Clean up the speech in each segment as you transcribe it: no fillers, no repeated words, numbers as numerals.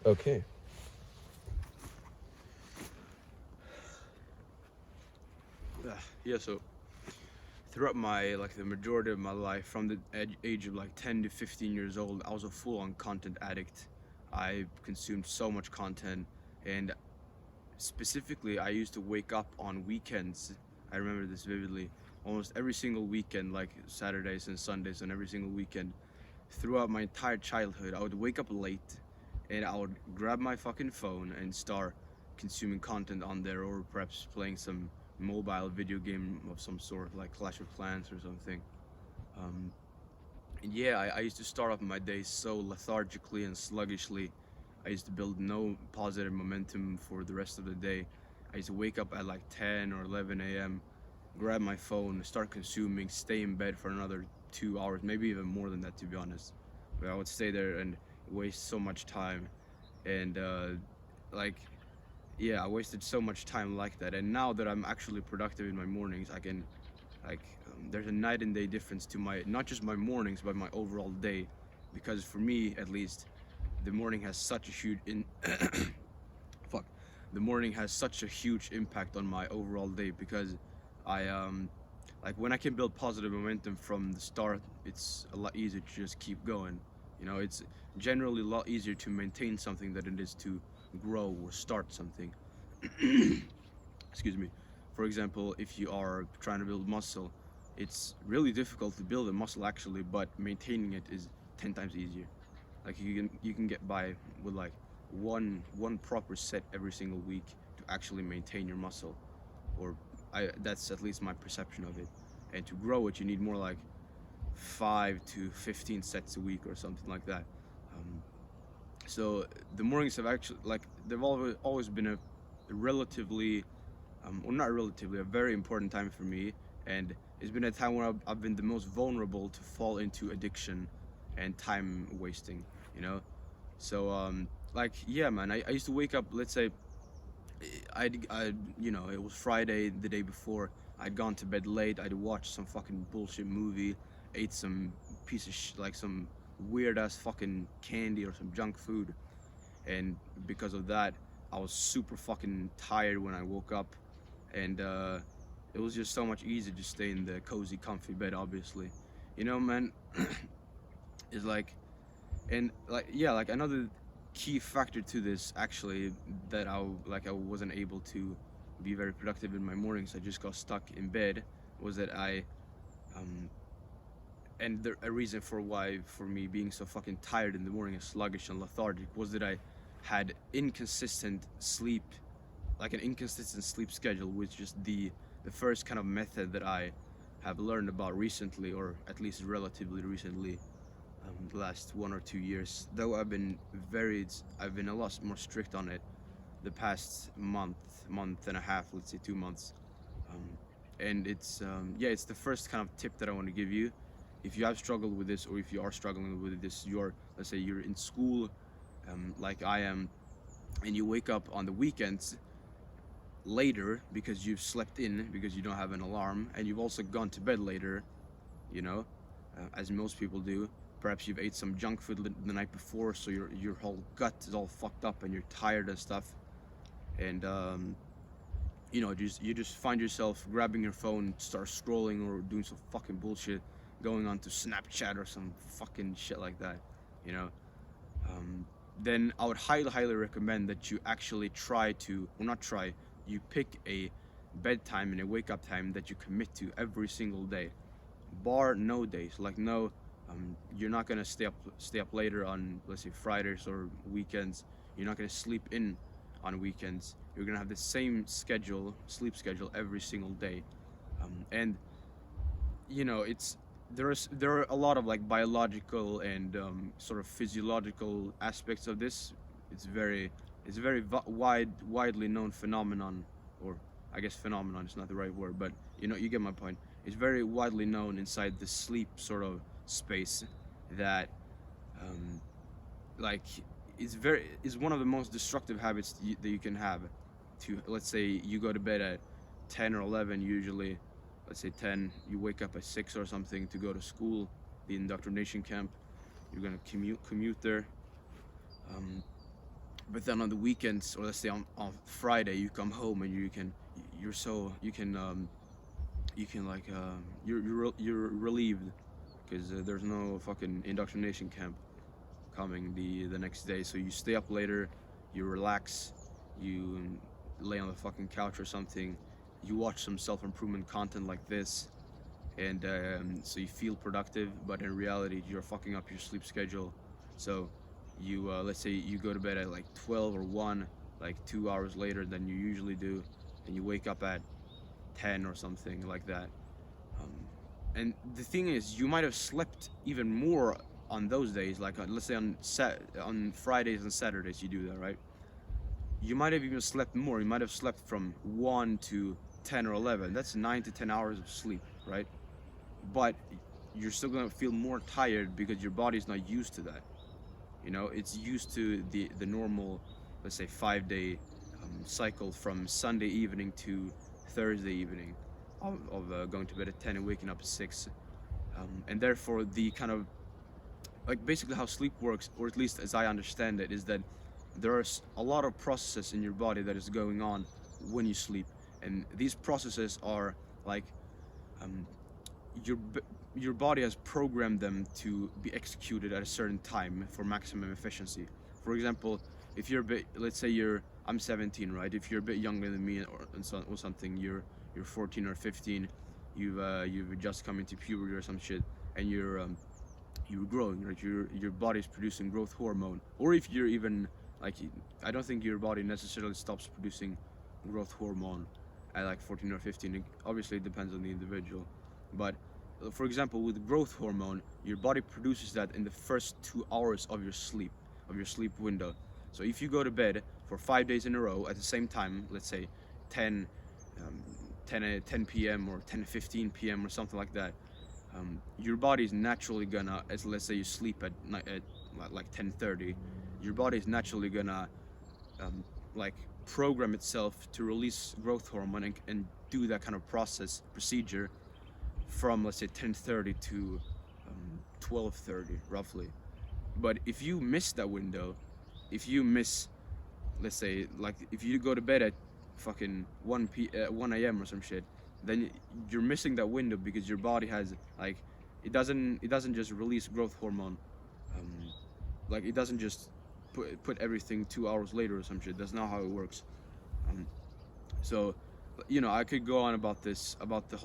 Okay. Yeah, so throughout my like the majority of my life, from the age of like 10 to 15 years old, I was a full-on content addict. I consumed so much content, and specifically, I used to wake up on weekends. I remember this vividly. Almost every single weekend, like Saturdays and Sundays, and every single weekend throughout my entire childhood, I would wake up late and I would grab my fucking phone and start consuming content on there, or perhaps playing some mobile video game of some sort, like Clash of Clans or something. Um, and yeah, I used to start off my day so lethargically and sluggishly. I used to build no positive momentum for the rest of the day. I used to wake up at like 10 or 11 a.m., grab my phone, start consuming, stay in bed for another 2 hours, maybe even more than that, to be honest. But I would stay there and waste so much time. And, like, yeah, I wasted so much time like that. And now that I'm actually productive in my mornings, I can like there's a night and day difference to my not just my mornings but my overall day, because for me at least the morning has such a huge fuck the morning has such a huge impact on my overall day, because I like when I can build positive momentum from the start, it's a lot easier to just keep going. It's generally a lot easier to maintain something than it is to grow or start something. Excuse me. For example, if you are trying to build muscle, it's really difficult to build a muscle actually, but maintaining it is 10 times easier. Like you can get by with like one proper set every single week to actually maintain your muscle, or that's at least my perception of it. And to grow it, you need more like 5 to 15 sets a week or something like that. Um, so the mornings have actually like they've always been a relatively well, not relatively, a very important time for me. And it's been a time where I've been the most vulnerable to fall into addiction and time wasting, you know? So, like, yeah, man, I used to wake up, let's say, it was Friday the day before. I'd gone to bed late. I'd watched some fucking bullshit movie, ate some piece of like some weird ass fucking candy or some junk food. And because of that, I was super fucking tired when I woke up, and it was just so much easier to stay in the cozy, comfy bed. Obviously, man, is like, and like, yeah, like another key factor to this actually, that I wasn't able to be very productive in my mornings. I just got stuck in bed. Was that um, a reason for why for me being so fucking tired in the morning and sluggish and lethargic was that I had inconsistent sleep, like an inconsistent sleep schedule, which is the first kind of method that I have learned about recently, or at least relatively recently, the last 1 or 2 years. Though I've been a lot more strict on it the past month and a half, let's say 2 months. Um, and it's the first kind of tip that I want to give you. If you have struggled with this, or if you are struggling with this, let's say you're in school, like I am, and you wake up on the weekends later because you've slept in because you don't have an alarm, and you've also gone to bed later, as most people do. Perhaps you've ate some junk food the night before, so your whole gut is all fucked up and you're tired and stuff. And you just find yourself grabbing your phone, start scrolling or doing some fucking bullshit, going on to Snapchat or some fucking shit like that. You know, um, then I would highly recommend that you actually try to, or not try, you pick a bedtime and a wake up time that you commit to every single day, bar no days. Like no, you're not gonna stay up later on, let's say Fridays or weekends. You're not gonna sleep in on weekends. You're gonna have the same sleep schedule every single day, and it's there are a lot of like biological and sort of physiological aspects of this. It's very widely known phenomenon, or I guess phenomenon is not the right word, but you get my point. It's very widely known inside the sleep sort of space that um, like is one of the most destructive habits that you can have. To let's say you go to bed at 10 or 11 usually. Let's say 10, you wake up at 6 or something to go to school, the indoctrination camp. You're gonna commute there. um, But then on the weekends, or let's say on Friday, you come home and you're so you can like you're relieved because there's no fucking indoctrination camp coming the next day. So you stay up later, you relax, you lay on the fucking couch or something, you watch some self-improvement content like this, and so you feel productive, but in reality you're fucking up your sleep schedule. So you let's say you go to bed at like 12 or 1, like 2 hours later than you usually do, and you wake up at 10 or something like that. um, and the thing is, you might have slept even more on those days, like let's say on Fridays and Saturdays you do that, right? You might have even slept more. You might have slept from 1 to 10 or 11. That's 9 to 10 hours of sleep, right? But you're still gonna feel more tired because your body's not used to that. You know, it's used to the normal, let's say, 5 day cycle from Sunday evening to Thursday evening of going to bed at 10 and waking up at 6. And therefore, the kind of like basically how sleep works, or at least as I understand it, is that there's a lot of processes in your body that is going on when you sleep, and these processes are like um, your your body has programmed them to be executed at a certain time for maximum efficiency. For example, if you're a bit, let's say I'm 17, right? If you're a bit younger than me, or something, you're 14 or 15, you've just come into puberty or some shit, and you're growing, right? Your body's producing growth hormone. Or if you're even like, I don't think your body necessarily stops producing growth hormone at like 14 or 15. Obviously it depends on the individual, but for example, with growth hormone, your body produces that in the first 2 hours of your sleep window. So if you go to bed for 5 days in a row at the same time, let's say 10 um, 10 p.m. or 10:15 p.m. or something like that, your body's naturally gonna, as let's say you sleep at night at like 10:30, your body's naturally gonna um, like program itself to release growth hormone, and do that kind of procedure from, let's say, 10:30 to 12:30 roughly. But if you miss that window, if you miss, let's say, like if you go to bed at fucking 1 a.m. or some shit, then you're missing that window because your body has like, it doesn't just release growth hormone, um, like it doesn't just put everything 2 hours later or some shit. That's not how it works. um, so I could go on about this, about the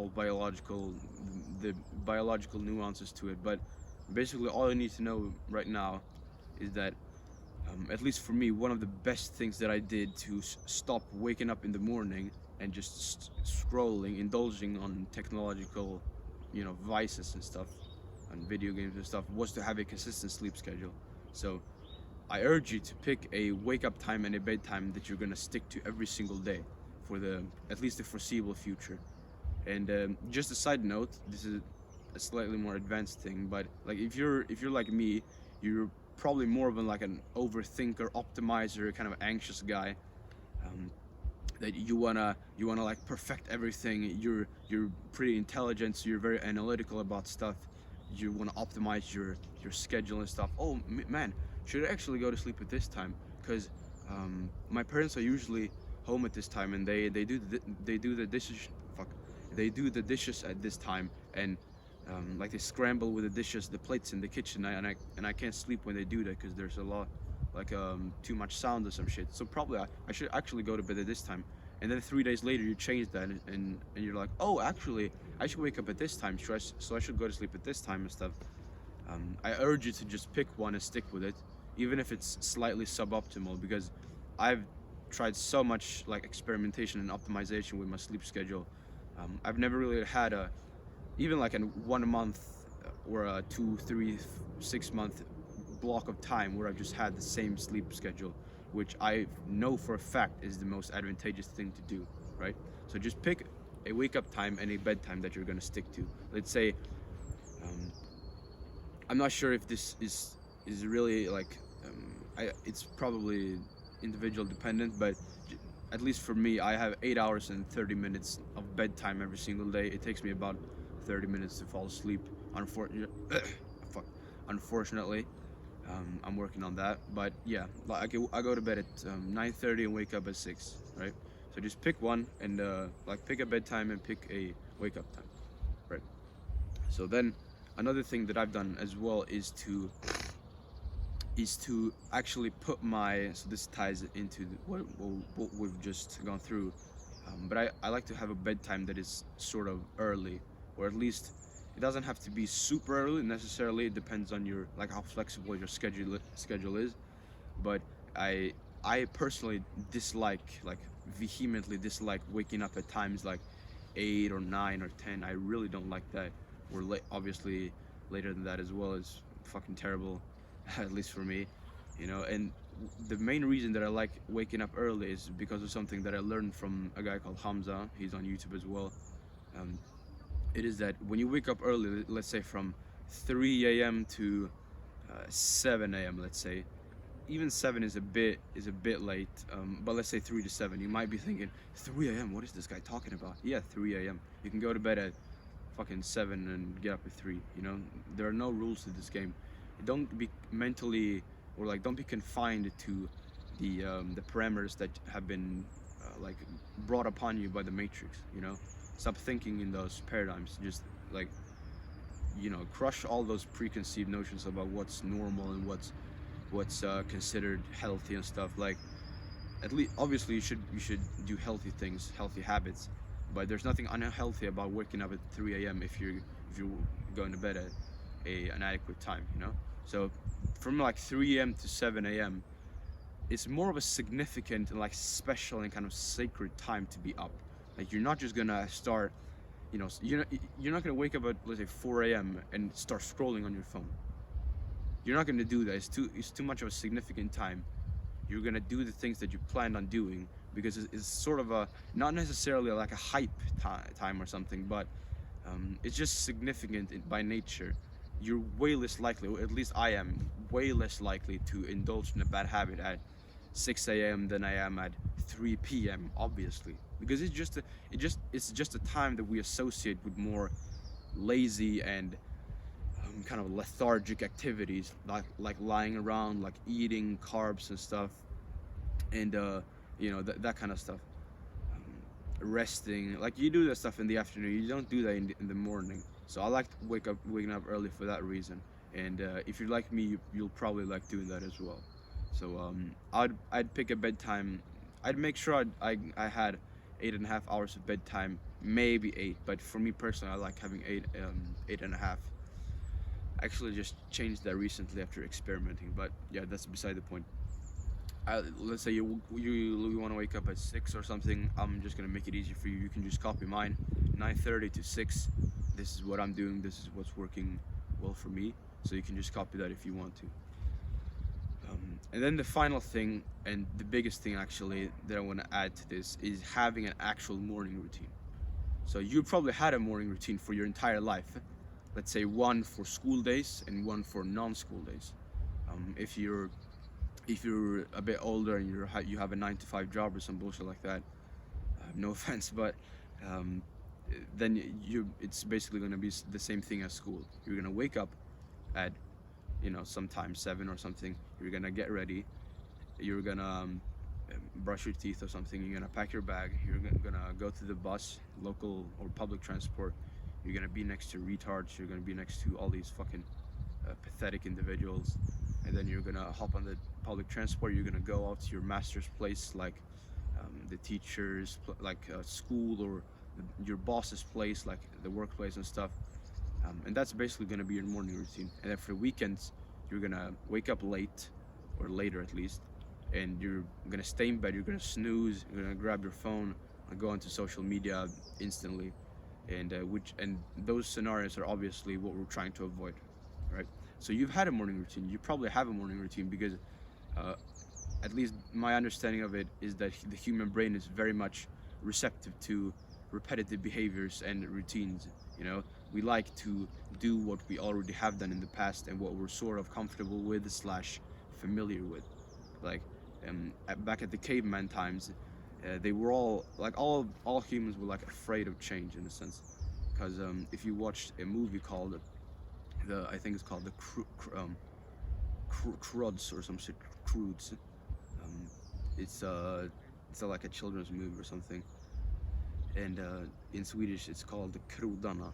biological nuances to it, but basically all I need to know right now is that, at least for me, one of the best things that I did to stop waking up in the morning and just scrolling, indulging on technological, vices and stuff, and video games and stuff, was to have a consistent sleep schedule. So I urge you to pick a wake up time and a bedtime that you're gonna stick to every single day for the at least the foreseeable future. And just a side note, this is a slightly more advanced thing, but like if you're like me, you're probably more of an overthinker, optimizer, kind of anxious guy. Um, that you wanna like perfect everything. You're pretty intelligent, so you're very analytical about stuff. You wanna optimize your schedule and stuff. Oh man, should I actually go to sleep at this time? Because my parents are usually home at this time, and they do the dishes. Fuck, they do the dishes at this time, and like they scramble with the dishes, the plates in the kitchen, and I can't sleep when they do that because there's a lot, like too much sound or some shit. So probably I should actually go to bed at this time, and then 3 days later you change that, and you're like, oh, actually I should wake up at this time, so I should go to sleep at this time and stuff. I urge you to just pick one and stick with it, even if it's slightly suboptimal, because I've tried so much like experimentation and optimization with my sleep schedule. I've never really had even like a 1 month or a 2, 3, 6 month block of time where I've just had the same sleep schedule, which I know for a fact is the most advantageous thing to do, right? So just pick a wake up time and a bedtime that you're gonna stick to. Let's say, um, I'm not sure if this is really like, it's probably individual dependent, but at least for me, I have 8 hours and 30 minutes of bedtime every single day. It takes me about 30 minutes to fall asleep. Unfortunately, fuck, unfortunately, I'm working on that, but yeah, like I go to bed at 9:30 and wake up at 6, right? So just pick one and like pick a bedtime and pick a wake up time, right? So then another thing that I've done as well is to actually put my, so this ties into what we've just gone through, but I like to have a bedtime that is sort of early, or at least it doesn't have to be super early necessarily. It depends on your, like, how flexible your schedule is, but I I personally dislike, like vehemently dislike, waking up at times like 8 or 9 or 10. I really don't like that. Or obviously later than that as well is fucking terrible, at least for me, And the main reason that I like waking up early is because of something that I learned from a guy called Hamza. He's on YouTube as well. Um, it is that when you wake up early, let's say from 3 a.m. to 7 a.m., let's say, even 7 is a bit late, but let's say 3 to 7, you might be thinking 3 a.m., what is this guy talking about? Yeah, 3 a.m. You can go to bed at fucking 7 and get up at 3. There are no rules to this game. Don't be mentally, or like, don't be confined to the parameters that have been like brought upon you by the Matrix. Stop thinking in those paradigms. Just like, crush all those preconceived notions about what's normal and what's considered healthy and stuff. Like, at least, obviously, you should do healthy things, healthy habits, but there's nothing unhealthy about waking up at 3 a.m. if you're going to bed at an adequate time. So from like 3 a.m. to 7 a.m., it's more of a significant and like special and kind of sacred time to be up. Like, you're not just gonna start, you're not gonna wake up at, let's say, 4 a.m. and start scrolling on your phone. You're not gonna do that. It's too much of a significant time. You're gonna do the things that you planned on doing, because it's sort of a, not necessarily like a hype time or something, but it's just significant by nature. You're way less likely, or at least I am way less likely, to indulge in a bad habit at 6 a.m. than I am at 3 p.m. Obviously, because it's just a time that we associate with more lazy and kind of lethargic activities, like lying around, like eating carbs and stuff, and that kind of stuff. Resting, like, you do that stuff in the afternoon. You don't do that in the morning. So I like to waking up early for that reason. And if you're like me, you'll probably like doing that as well. So I'd pick a bedtime. I'd make sure I had 8.5 hours of bedtime, maybe 8. But for me personally, I like having 8.5. Actually, just changed that recently after experimenting. But yeah, that's beside the point. Let's say you want to wake up at 6 or something. I'm just gonna make it easy for you. You can just copy mine, 9:30 to 6. This is what I'm doing. This is what's working well for me. So you can just copy that if you want to. And then the final thing, and the biggest thing actually that I want to add to this, is having an actual morning routine. So you probably had a morning routine for your entire life. Let's say one for school days and one for non-school days. If you're a bit older and you have a 9 to 5 job or some bullshit like that, no offense, but um, then it's basically going to be the same thing as school. You're going to wake up at sometimes 7 or something. You're going to get ready. You're going to brush your teeth or something. You're going to pack your bag. You're going to go to the bus, local or public transport. You're going to be next to retards. You're going to be next to all these fucking pathetic individuals. And then you're gonna hop on the public transport. You're gonna go out to your master's place, like the teacher's, like school, or your boss's place, like the workplace and stuff. And that's basically gonna be your morning routine. And then for weekends, you're gonna wake up late, or later at least, and you're gonna stay in bed. You're gonna snooze. You're gonna grab your phone and go onto social media instantly. And those scenarios are obviously what we're trying to avoid, right? So you've had a morning routine. You probably have a morning routine because, uh, at least my understanding of it is that the human brain is very much receptive to repetitive behaviors and routines. We like to do what we already have done in the past and what we're sort of comfortable with slash familiar with. Like, back at the caveman times, they were all like, all humans were like afraid of change in a sense, because if you watched a movie called I think it's called Cruds or some shit. Crudes. Um, it's like a children's movie or something. And in Swedish it's called Krodarna,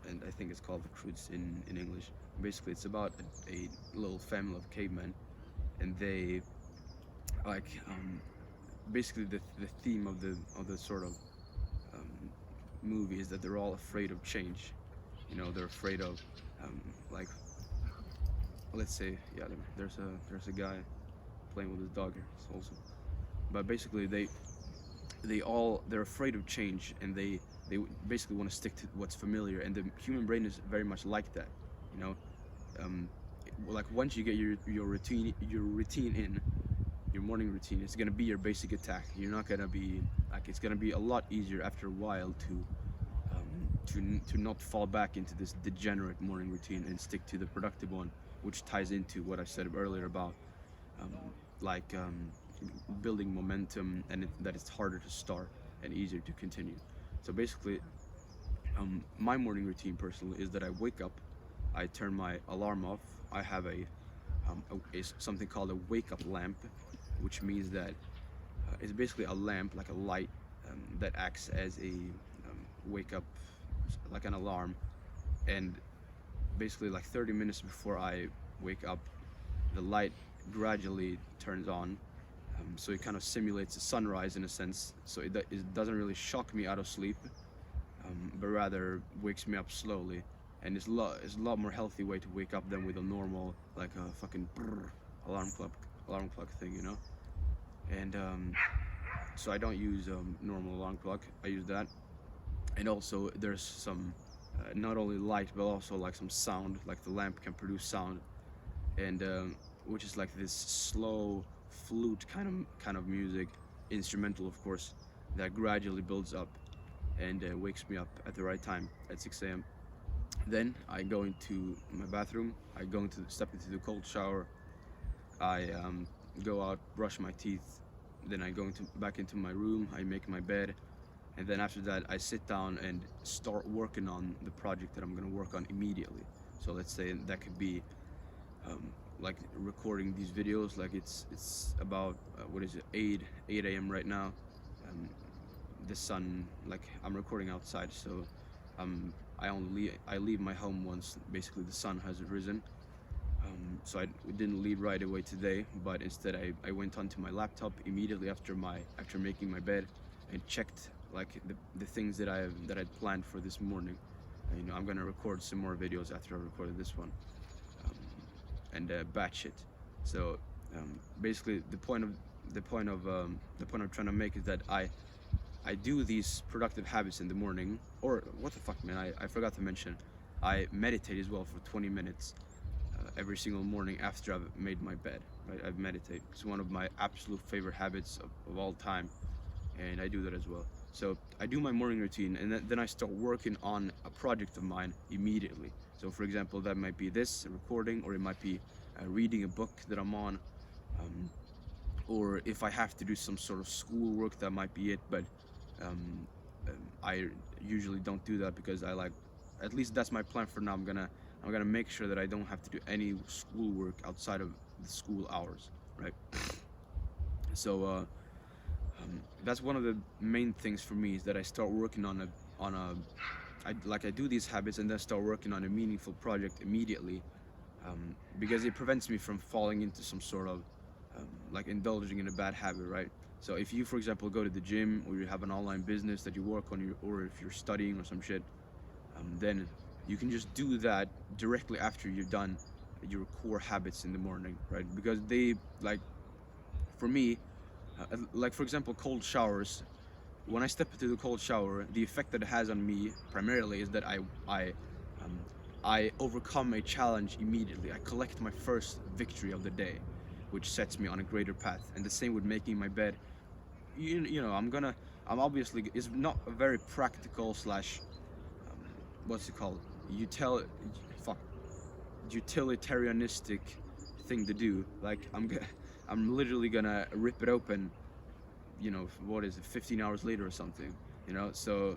and I think it's called the Crudes in English. Basically, it's about a little family of cavemen, and they like basically the theme of the sort of um, movie is that they're all afraid of change. You know, they're afraid of um, like let's say yeah, there's a guy playing with his dog here. It's awesome. But basically they're afraid of change, and they basically want to stick to what's familiar, and the human brain is very much like that, you know. um, like once you get your routine in your morning routine, it's gonna be your basic attack. You're not gonna be like it's gonna be a lot easier after a while to not fall back into this degenerate morning routine and stick to the productive one, which ties into what I said earlier about um, like building momentum, and that it's harder to start and easier to continue. So basically, my morning routine personally is that I wake up, I turn my alarm off. I have is something called a wake up lamp, which means that it's basically a lamp, like a light, that acts as a wake up, like an alarm. And basically, like 30 minutes before I wake up, the light gradually turns on. So it kind of simulates a sunrise in a sense. So it doesn't really shock me out of sleep, but rather wakes me up slowly. And it's a lot more healthy way to wake up than with a normal, like a fucking brrr alarm clock thing, you know. And so I don't use normal alarm clock. I use that. And also there's some not only light but also like some sound, like the lamp can produce sound, and which is like this slow flute kind of music, instrumental of course, that gradually builds up and wakes me up at the right time at 6 a.m. Then I go into my bathroom. I go into step into the cold shower. I go out, brush my teeth. Then I go back into my room. I make my bed, and then after that I sit down and start working on the project that I'm gonna work on immediately. So let's say that could be um, like recording these videos. Like it's about what is it, 8 a.m. right now. Um, the sun, like I'm recording outside, so I leave my home once basically the sun has risen. So I didn't leave right away today, but instead I went onto my laptop immediately after making my bed, and checked like the things that I'd planned for this morning. You know, I'm gonna record some more videos after I recorded this one, um, and batch it. So basically the point I'm trying to make is that I do these productive habits in the morning. Or what the fuck, man, I forgot to mention, I meditate as well for 20 minutes every single morning after I've made my bed. Right, I meditate. It's one of my absolute favorite habits of all time, and I do that as well. So I do my morning routine, and then I start working on a project of mine immediately. So for example, that might be this recording, or it might be reading a book that I'm on, um, or if I have to do some sort of school work, that might be it. But um, I usually don't do that because I like, at least that's my plan for now. I'm gonna make sure that I don't have to do any school work outside of the school hours, right? So that's one of the main things for me, is that I start working on a I do these habits and then start working on a meaningful project immediately, because it prevents me from falling into some sort of like indulging in a bad habit, right? So if you, for example, go to the gym, or you have an online business that you work on, or if you're studying or some shit, then you can just do that directly after you're done your core habits in the morning, right? Because they like, for me, like for example, cold showers. When I step into the cold shower, the effect that it has on me primarily is that um, I overcome a challenge immediately. I collect my first victory of the day, which sets me on a greater path. And the same with making my bed. You know, I'm obviously, it's not a very practical slash what's it called, util fuck utilitarianistic thing to do. Like I'm literally gonna rip it open, you know, what is it, 15 hours later or something, you know. So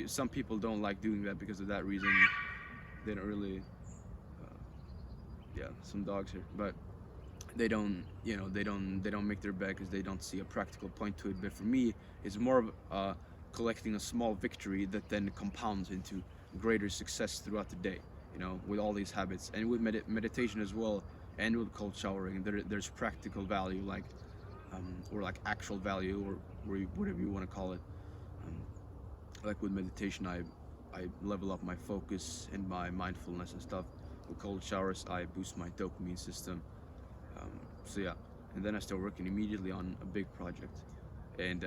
some people don't like doing that because of that reason. They don't really yeah, some dogs here. But they don't, they don't make their bed because they don't see a practical point to it. But for me, it's more of collecting a small victory that then compounds into greater success throughout the day, with all these habits. And with meditation as well, and with cold showering, there's practical value, like or like actual value, or whatever you want to call it. um, like with meditation, I level up my focus and my mindfulness and stuff. With cold showers, I boost my dopamine system. um, so yeah, and then I start working immediately on a big project. And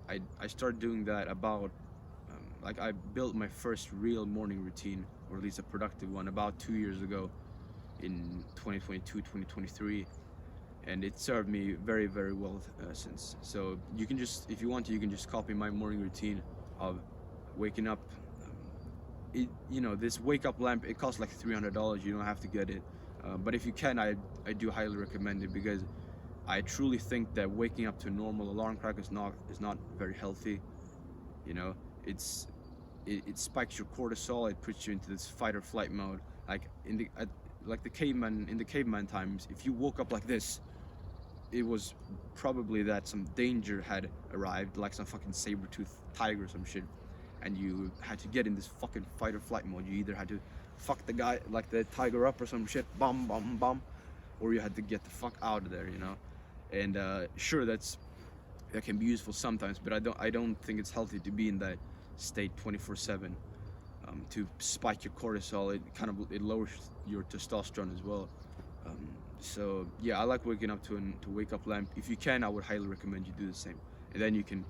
I started doing that about like I built my first real morning routine, or at least a productive one, about 2 years ago in 2022, 2023. And it served me very, very well since. So you can just, if you want to, you can just copy my morning routine of waking up. This wake up lamp, it costs like $300. You don't have to get it, but if you can, I do highly recommend it, because I truly think that waking up to a normal alarm clock is not very healthy. You know, it's it spikes your cortisol. It puts you into this fight or flight mode. Like like the caveman times, if you woke up like this, it was probably that some danger had arrived, like some fucking saber-toothed tiger or some shit, and you had to get in this fucking fight or flight mode. You either had to fuck the guy, like the tiger, up or some shit, bomb, bomb, bomb, or you had to get the fuck out of there. And sure, that can be useful sometimes, but I don't think it's healthy to be in that state 24/7. To spike your cortisol, it lowers your testosterone as well. Um, so yeah, I like waking up to wake up lamp. If you can, I would highly recommend you do the same. And then you can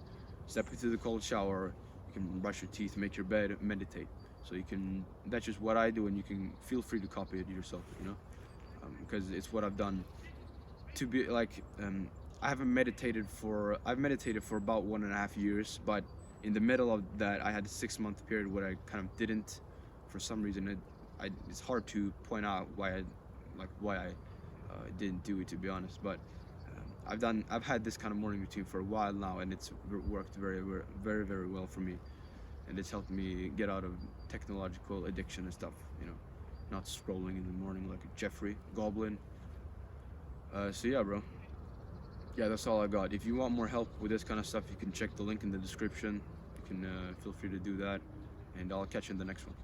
step into the cold shower, you can brush your teeth, make your bed, meditate. So you can. That's just what I do, and you can feel free to copy it yourself. Because it's what I've done. To be like, I've meditated for about 1.5 years, but in the middle of that, I had a 6 month period where I kind of didn't, for some reason. It's hard to point out why I didn't do it, to be honest. But I've had this kind of morning routine for a while now, and it's worked very, very, very, very well for me, and it's helped me get out of technological addiction and stuff. Not scrolling in the morning like a Jeffrey Goblin. So yeah, bro. Yeah, that's all I got. If you want more help with this kind of stuff, you can check the link in the description. You can feel free to do that, and I'll catch you in the next one.